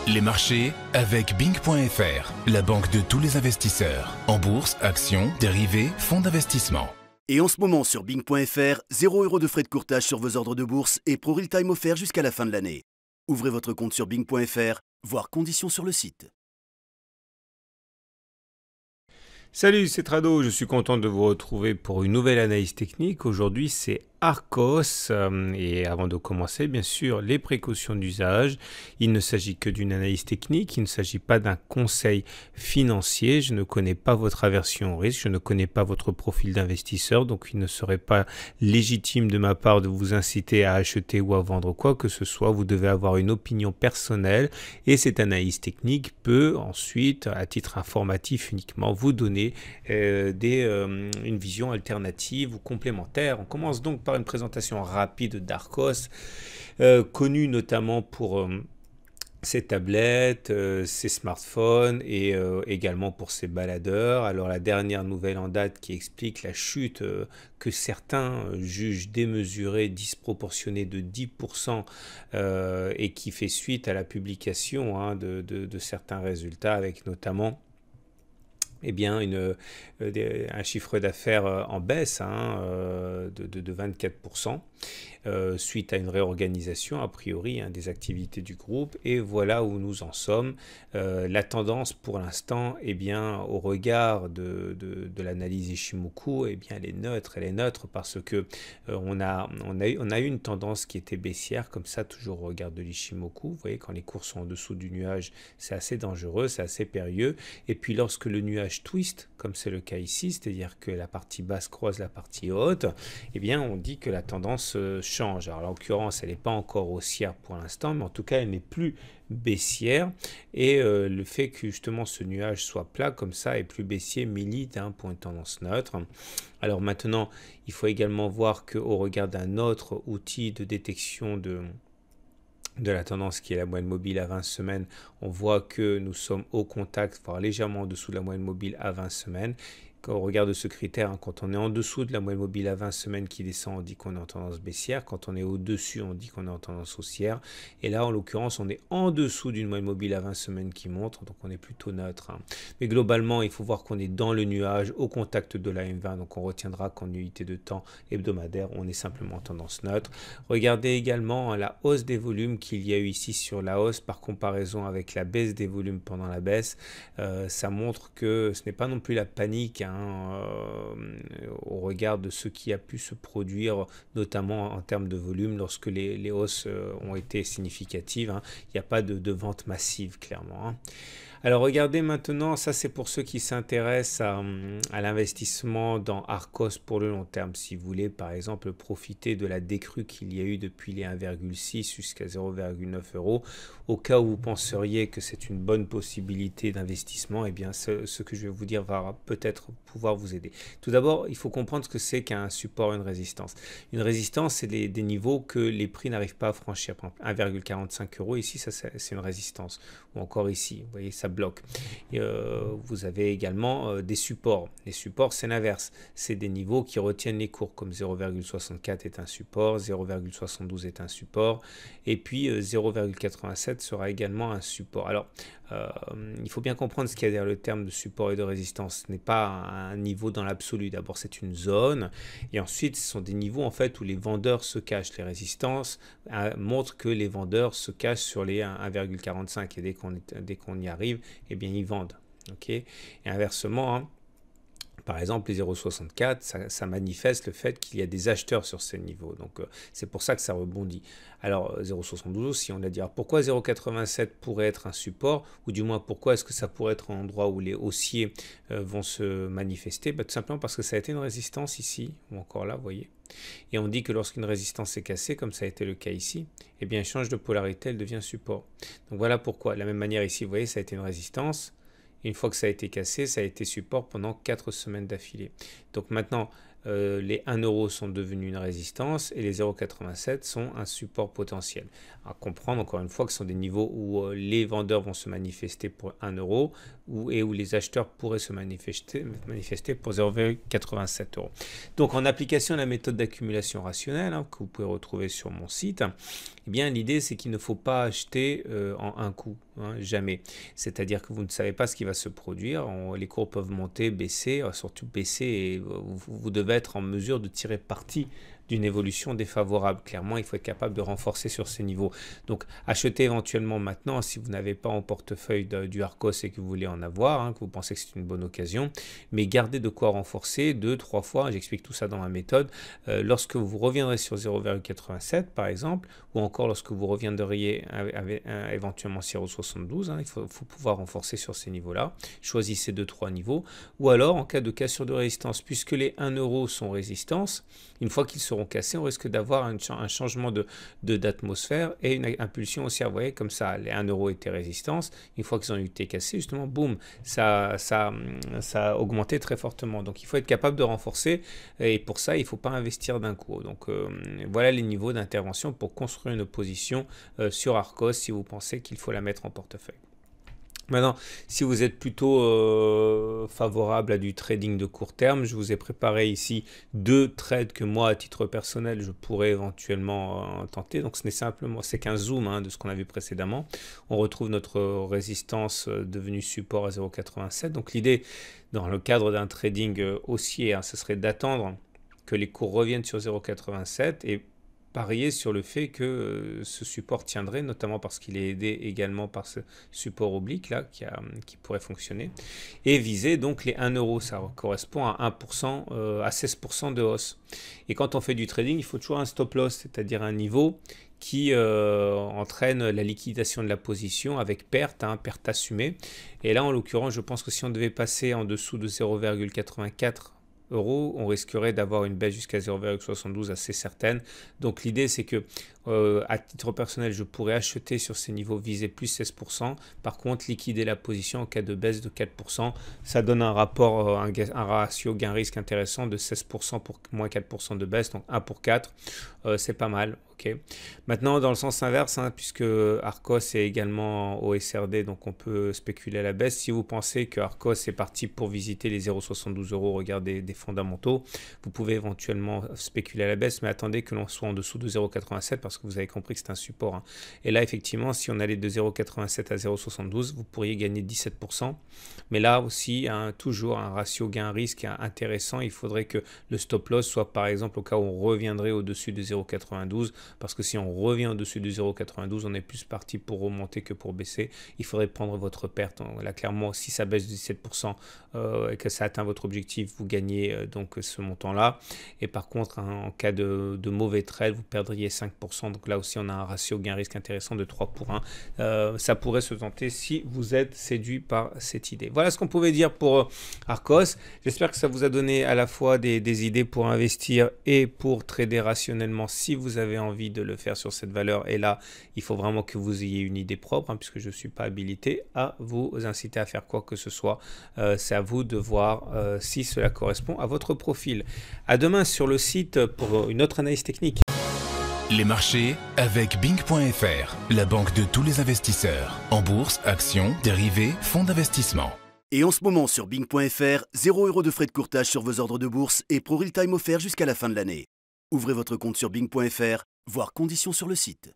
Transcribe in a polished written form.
Les marchés avec Bing.fr, la banque de tous les investisseurs. En bourse, actions, dérivés, fonds d'investissement. Et en ce moment sur Bing.fr, 0 € de frais de courtage sur vos ordres de bourse et Pro Real Time offert jusqu'à la fin de l'année. Ouvrez votre compte sur Bing.fr, voir conditions sur le site. Salut, c'est Trado, je suis content de vous retrouver pour une nouvelle analyse technique. Aujourd'hui, c'est Arcos et avant de commencer, bien sûr, les précautions d'usage. Il ne s'agit que d'une analyse technique, il ne s'agit pas d'un conseil financier. Je ne connais pas votre aversion au risque, je ne connais pas votre profil d'investisseur, donc il ne serait pas légitime de ma part de vous inciter à acheter ou à vendre quoi que ce soit. Vous devez avoir une opinion personnelle et cette analyse technique peut ensuite, à titre informatif uniquement, vous donner une vision alternative ou complémentaire. On commence donc par une présentation rapide d'Arcos, connu notamment pour ses tablettes, ses smartphones et également pour ses baladeurs. Alors la dernière nouvelle en date qui explique la chute que certains jugent démesurée, disproportionnée de 10% et qui fait suite à la publication de certains résultats avec notamment un chiffre d'affaires en baisse de 24%. Suite à une réorganisation a priori des activités du groupe, et voilà où nous en sommes. La tendance pour l'instant, au regard de l'analyse Ishimoku, elle est neutre parce que on a eu une tendance qui était baissière comme ça, toujours au regard de l'Ishimoku. Vous voyez, quand les cours sont en dessous du nuage, c'est assez dangereux, c'est assez périlleux, et puis lorsque le nuage twist, comme c'est le cas ici, c'est-à-dire que la partie basse croise la partie haute, on dit que la tendance change. Alors, en l'occurrence, elle n'est pas encore haussière pour l'instant, mais en tout cas, elle n'est plus baissière. Et le fait que justement ce nuage soit plat comme ça et plus baissier milite pour une tendance neutre. Alors maintenant, il faut également voir qu'au regard d'un autre outil de détection de la tendance qui est la moyenne mobile à 20 semaines, on voit que nous sommes au contact, voire légèrement en dessous de la moyenne mobile à 20 semaines. Quand on regarde ce critère, quand on est en dessous de la moyenne mobile à 20 semaines qui descend, on dit qu'on est en tendance baissière. Quand on est au-dessus, on dit qu'on est en tendance haussière. Et là, en l'occurrence, on est en dessous d'une moyenne mobile à 20 semaines qui montre, donc on est plutôt neutre. Mais globalement, il faut voir qu'on est dans le nuage, au contact de la M20, donc on retiendra qu'en unité de temps hebdomadaire, on est simplement en tendance neutre. Regardez également la hausse des volumes qu'il y a eu ici sur la hausse par comparaison avec la baisse des volumes pendant la baisse. Ça montre que ce n'est pas non plus la panique au regard de ce qui a pu se produire, notamment en termes de volume, lorsque les hausses ont été significatives. Il n'y a pas de vente massive, clairement. Alors regardez maintenant, ça c'est pour ceux qui s'intéressent à l'investissement dans Arcos pour le long terme. Si vous voulez par exemple profiter de la décrue qu'il y a eu depuis les 1,6 jusqu'à 0,9 €, au cas où vous penseriez que c'est une bonne possibilité d'investissement, ce que je vais vous dire va peut-être pouvoir vous aider. Tout d'abord, il faut comprendre ce que c'est qu'un support et une résistance. Une résistance, c'est des niveaux que les prix n'arrivent pas à franchir. Par exemple, 1,45 €, ici, ça c'est une résistance. Ou encore ici, vous voyez, ça bloque. Et, vous avez également des supports. Les supports, c'est l'inverse. C'est des niveaux qui retiennent les cours, comme 0,64 est un support, 0,72 est un support, et puis 0,87 sera également un support. Alors, il faut bien comprendre ce qu'il y a derrière le terme de support et de résistance. Ce n'est pas un niveau dans l'absolu. D'abord, c'est une zone, et ensuite, ce sont des niveaux en fait où les vendeurs se cachent. Les résistances montrent que les vendeurs se cachent sur les 1,45, et dès qu'on y arrive, ils vendent. Et inversement, par exemple, les 0,64, ça manifeste le fait qu'il y a des acheteurs sur ces niveaux. Donc, c'est pour ça que ça rebondit. Alors, 0,72 aussi, on l'a dit. Alors, pourquoi 0,87 pourrait être un support, ou du moins, pourquoi est-ce que ça pourrait être un endroit où les haussiers vont se manifester? Tout simplement parce que ça a été une résistance ici, ou encore là, vous voyez. Et on dit que lorsqu'une résistance est cassée, comme ça a été le cas ici, elle change de polarité, elle devient support. Donc, voilà pourquoi. De la même manière ici, vous voyez, ça a été une résistance. Une fois que ça a été cassé, ça a été support pendant 4 semaines d'affilée. Donc maintenant, les 1 euro sont devenus une résistance et les 0,87 sont un support potentiel. À comprendre encore une fois que ce sont des niveaux où les vendeurs vont se manifester pour 1 euro et où les acheteurs pourraient se manifester pour 0,87 euros. Donc en application de la méthode d'accumulation rationnelle que vous pouvez retrouver sur mon site, eh bien l'idée c'est qu'il ne faut pas acheter en un coup, jamais. C'est-à-dire que vous ne savez pas ce qui va se produire, les cours peuvent monter, baisser, surtout baisser et vous devez être en mesure de tirer parti d'une évolution défavorable. Clairement, il faut être capable de renforcer sur ces niveaux. Donc, achetez éventuellement maintenant, si vous n'avez pas en portefeuille du Arcos et que vous voulez en avoir, que vous pensez que c'est une bonne occasion, mais gardez de quoi renforcer 2-3 fois, j'explique tout ça dans ma méthode, lorsque vous reviendrez sur 0,87 par exemple, ou encore lorsque vous reviendriez éventuellement sur 0,72, il faut pouvoir renforcer sur ces niveaux-là. Choisissez 2-3 niveaux, ou alors en cas de cassure de résistance, puisque les 1 euro sont résistance, une fois qu'ils seront cassés, on risque d'avoir un changement d'atmosphère et une impulsion haussière. Vous voyez, comme ça, les 1 euro étaient résistance. Une fois qu'ils ont été cassés, justement, boum, ça a augmenté très fortement. Donc, il faut être capable de renforcer et pour ça, il ne faut pas investir d'un coup. Donc, voilà les niveaux d'intervention pour construire une position sur Arcos si vous pensez qu'il faut la mettre en portefeuille. Maintenant, si vous êtes plutôt favorable à du trading de court terme, je vous ai préparé ici 2 trades que moi, à titre personnel, je pourrais éventuellement tenter. Donc, c'est qu'un zoom de ce qu'on a vu précédemment. On retrouve notre résistance devenue support à 0,87. Donc, l'idée, dans le cadre d'un trading haussier, ce serait d'attendre que les cours reviennent sur 0,87 et parier sur le fait que ce support tiendrait, notamment parce qu'il est aidé également par ce support oblique là qui pourrait fonctionner, et viser donc les 1 euro. Ça correspond à 1%, à 16% de hausse. Et quand on fait du trading, il faut toujours un stop loss, c'est-à-dire un niveau qui entraîne la liquidation de la position avec perte assumée. Et là, en l'occurrence, je pense que si on devait passer en dessous de 0,84 euros, on risquerait d'avoir une baisse jusqu'à 0,72 assez certaine. Donc l'idée c'est que à titre personnel je pourrais acheter sur ces niveaux visés plus 16%, par contre liquider la position en cas de baisse de 4%, ça donne un rapport, un ratio gain-risque intéressant de 16% pour moins 4% de baisse, donc 1 pour 4, c'est pas mal. Okay. Maintenant dans le sens inverse, puisque Arcos est également au SRD, donc on peut spéculer à la baisse. Si vous pensez que Arcos est parti pour visiter les 0,72 euros, regardez des fondamentaux, vous pouvez éventuellement spéculer à la baisse, mais attendez que l'on soit en dessous de 0,87 parce que vous avez compris que c'est un support. Et là effectivement, si on allait de 0,87 à 0,72, vous pourriez gagner 17%, mais là aussi toujours un ratio gain-risque intéressant. Il faudrait que le stop loss soit par exemple au cas où on reviendrait au-dessus de 0,92, parce que si on revient au-dessus de 0,92, on est plus parti pour remonter que pour baisser. Il faudrait prendre votre perte. Là, clairement, si ça baisse de 17% et que ça atteint votre objectif, vous gagnez donc ce montant-là. Et par contre, en cas de mauvais trade, vous perdriez 5%. Donc là aussi, on a un ratio gain-risque intéressant de 3 pour 1. Ça pourrait se tenter si vous êtes séduit par cette idée. Voilà ce qu'on pouvait dire pour Arcos. J'espère que ça vous a donné à la fois des idées pour investir et pour trader rationnellement si vous avez envie de le faire sur cette valeur. Et là, il faut vraiment que vous ayez une idée propre, puisque je ne suis pas habilité à vous inciter à faire quoi que ce soit. C'est à vous de voir si cela correspond à votre profil. À demain sur le site pour une autre analyse technique. Les marchés avec Bing.fr, la banque de tous les investisseurs. En bourse, actions, dérivés, fonds d'investissement. Et en ce moment sur Bing.fr, 0 € de frais de courtage sur vos ordres de bourse et ProRealTime offert jusqu'à la fin de l'année. Ouvrez votre compte sur Bing.fr, voir conditions sur le site.